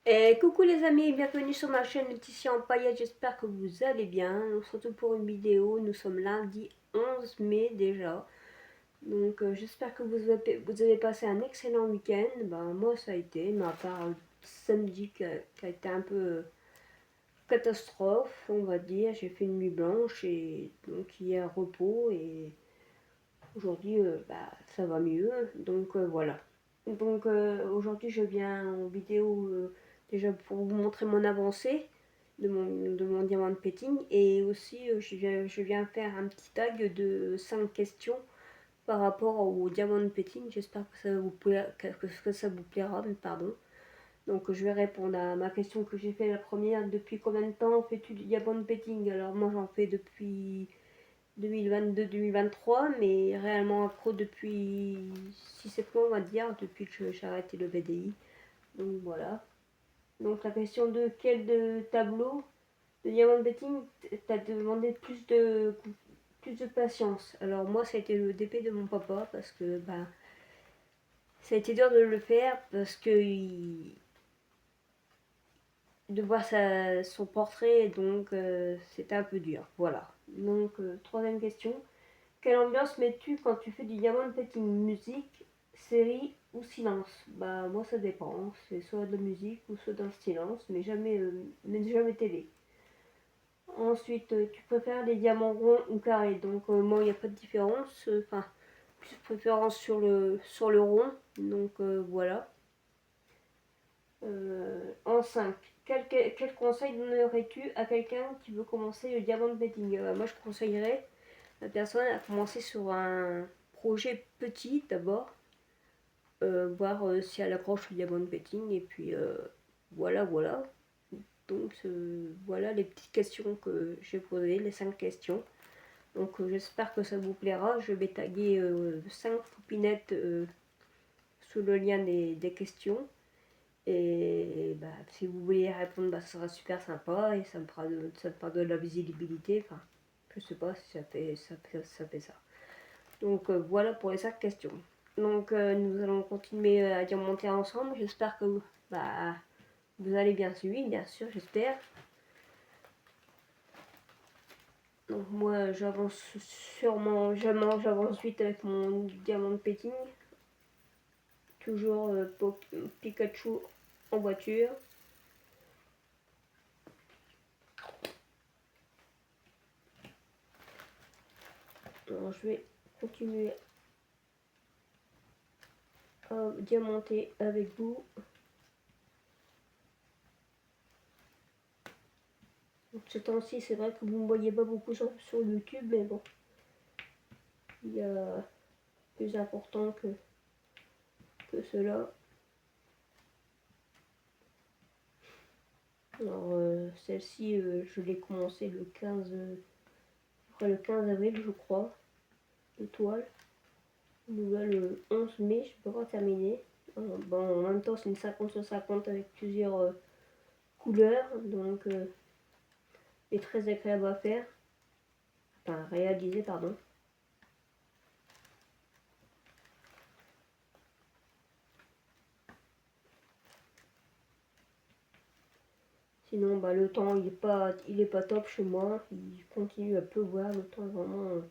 Et coucou les amis, bienvenue sur ma chaîne Laetitia Empaillette, j'espère que vous allez bien. On se retrouve pour une vidéo, nous sommes lundi 11 mai déjà. Donc j'espère que vous avez passé un excellent week-end. Ben, moi ça a été, mais à part samedi qui a été un peu catastrophe, on va dire. J'ai fait une nuit blanche et donc hier repos et aujourd'hui ça va mieux. Donc voilà. Donc aujourd'hui je viens en vidéo déjà pour vous montrer mon avancée de mon diamant de petting et aussi je viens faire un petit tag de 5 questions par rapport au diamant de petting. J'espère que ça vous plaira, que ça vous plaira, pardon. Donc je vais répondre à ma question que j'ai fait la première. Depuis combien de temps fais-tu du diamant de petting? Alors moi j'en fais depuis 2022-2023, mais réellement accro depuis 6-7 mois, on va dire, depuis que j'ai arrêté le BDI. Donc voilà. Donc la question de quel tableau de Diamond Betting t'as demandé plus de patience. Alors moi ça a été le DP de mon papa parce que ça a été dur de le faire parce que de voir son portrait, donc c'était un peu dur. Voilà. Donc troisième question. Quelle ambiance mets-tu quand tu fais du diamond petting? Musique, série ou silence? Bah moi ça dépend, c'est soit de la musique ou soit dans le silence, mais jamais télé. Ensuite, tu préfères les diamants ronds ou carrés? Donc moi il n'y a pas de différence, enfin plus préférence sur le rond, donc voilà. En 5, quel conseil donnerais-tu à quelqu'un qui veut commencer le diamond betting? Moi je conseillerais la personne a commencé sur un projet petit d'abord, voir si elle accroche le diamond betting, et puis voilà. Donc voilà les petites questions que j'ai posées, les 5 questions. Donc j'espère que ça vous plaira. Je vais taguer 5 poupinettes sous le lien des questions. Et si vous voulez y répondre, ça sera super sympa et ça me fera de la visibilité. Enfin, je sais pas si ça fait ça. Donc voilà pour les 5 questions. Donc nous allons continuer à diamanter ensemble. J'espère que vous allez bien suivre, bien sûr, j'espère. Donc moi j'avance sûrement, j'avance vite avec mon diamant de petting. Toujours Pikachu en voiture. Alors je vais continuer à diamanter avec vous. Donc, ce temps-ci, c'est vrai que vous ne me voyez pas beaucoup sur YouTube, mais bon, il y a plus important que cela. Alors, celle-ci, je l'ai commencé le 15, après le 15 avril, je crois, l'étoile. Nouvelle le 11 mai, je peux pas terminer. En même temps, c'est une 50 sur 50 avec plusieurs couleurs, donc est très agréable à faire. Enfin, réaliser, pardon. Sinon, le temps, il est pas top chez moi. Il continue à pleuvoir. Le temps est vraiment,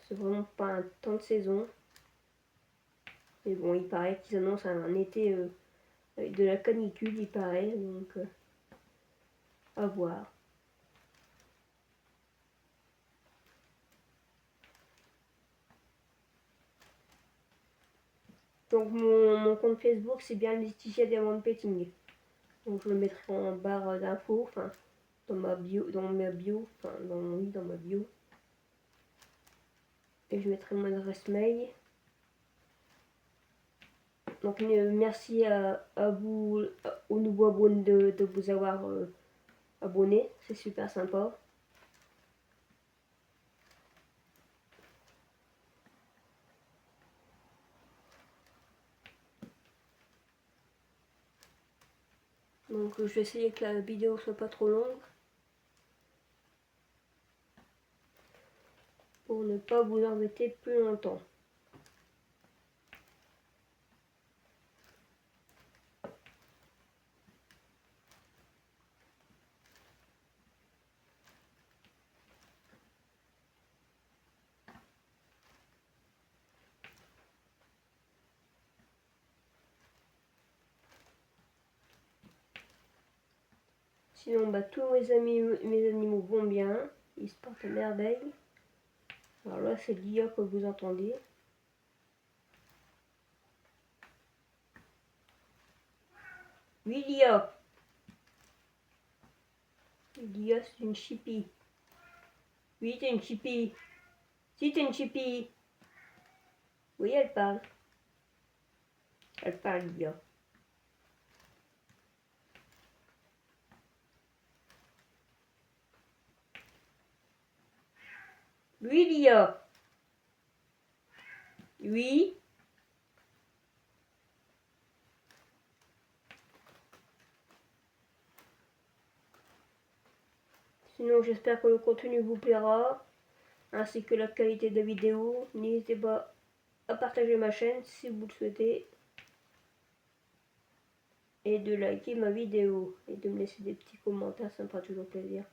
c'est vraiment pas un temps de saison. Mais bon, il paraît qu'ils annoncent un été avec de la canicule, il paraît. Donc, à voir. Donc, mon compte Facebook, c'est bien Laetitia Diamond Petting. Donc, je le mettrai en barre d'infos, enfin, dans ma bio, enfin, dans ma bio. Et je mettrai mon adresse mail. Donc merci à vous, aux nouveaux abonnés de vous avoir abonné, c'est super sympa. Donc je vais essayer que la vidéo soit pas trop longue pour ne pas vous embêter plus longtemps. Sinon, bah, tous mes animaux vont bien. Ils se portent à merveille. Alors là, c'est l'IA que vous entendez. Oui, l'IA. L'IA, c'est une chipie. Oui, t'es une chipie. Si, t'es une chipie. Oui, elle parle. Elle parle, l'IA. Oui, l'IA. Oui. Sinon, j'espère que le contenu vous plaira, ainsi que la qualité de la vidéo. N'hésitez pas à partager ma chaîne si vous le souhaitez, et de liker ma vidéo, et de me laisser des petits commentaires, ça me fera toujours plaisir.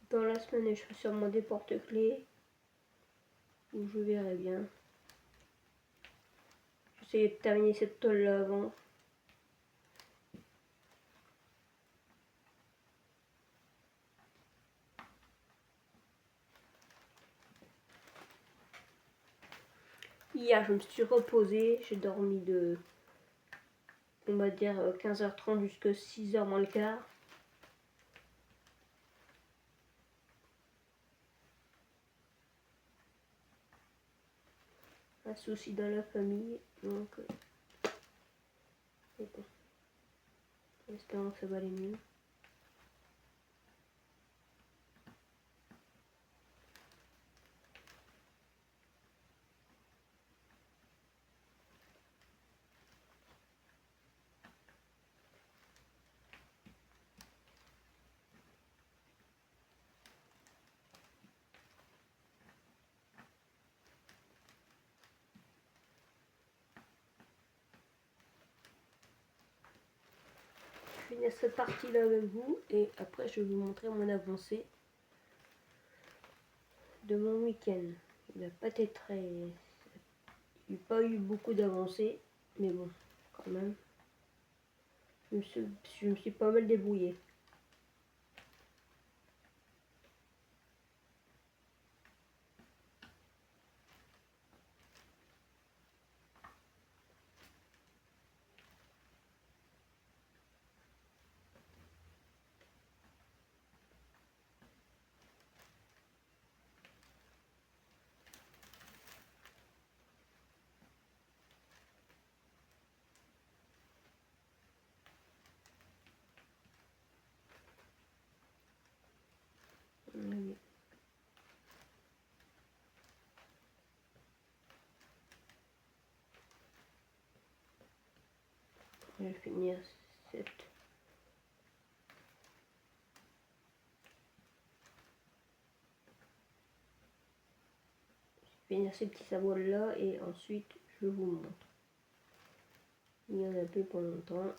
Dans la semaine, je ferai sûrement des porte-clés, où je verrai bien. J'essaie de terminer cette toile là avant. Hier, je me suis reposée, j'ai dormi de, on va dire, 15h30 jusqu'à 6h moins le quart. Un souci dans la famille, donc c'est bon. Espérons que ça va aller mieux. Je finis cette partie là avec vous, et après je vais vous montrer mon avancée de mon week-end. Il n'a pas été très... Il n'y a pas eu beaucoup d'avancées, mais bon, quand même. Je me suis pas mal débrouillée. Oui. Je vais finir cette... finir ces petits sabots là, et ensuite je vous montre. Il y en a plus pour longtemps.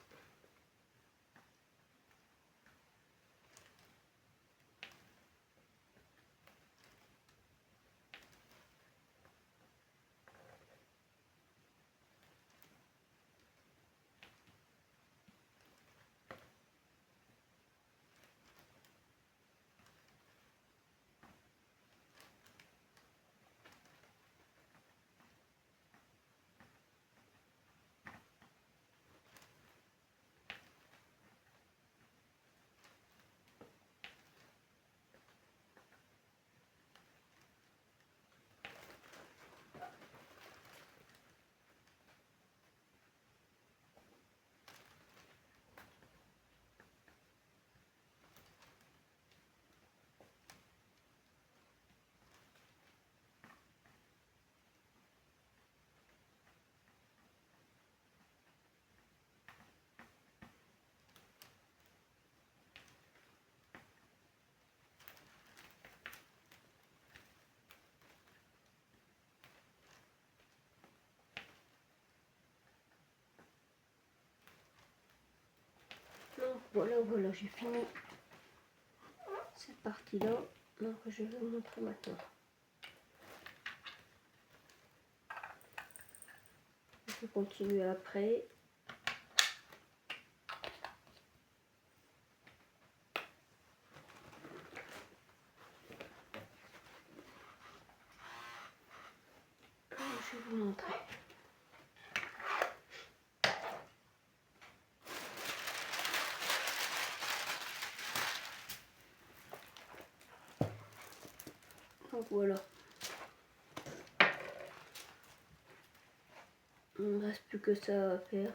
Voilà, j'ai fini cette partie-là. Donc je vais vous montrer maintenant. Je vais continuer après. Je vais vous montrer. Donc voilà. Il ne me reste plus que ça à faire.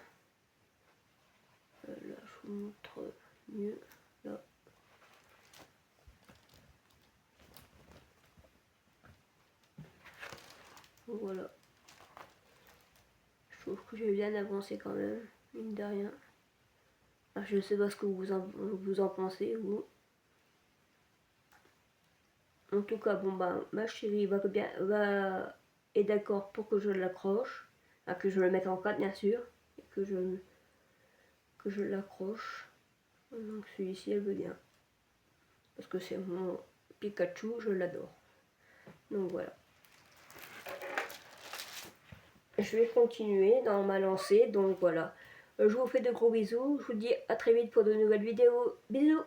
Là, je vous montre mieux. Là. Donc voilà. Je trouve que j'ai bien avancé quand même, mine de rien. Alors, je ne sais pas ce que vous en pensez, vous. En tout cas, bon bah, ma chérie est d'accord pour que je l'accroche. Que je le mette en quatre, bien sûr. Et que je l'accroche. Donc celui-ci, elle veut bien. Parce que c'est mon Pikachu, je l'adore. Donc voilà. Je vais continuer dans ma lancée. Donc voilà. Je vous fais de gros bisous. Je vous dis à très vite pour de nouvelles vidéos. Bisous!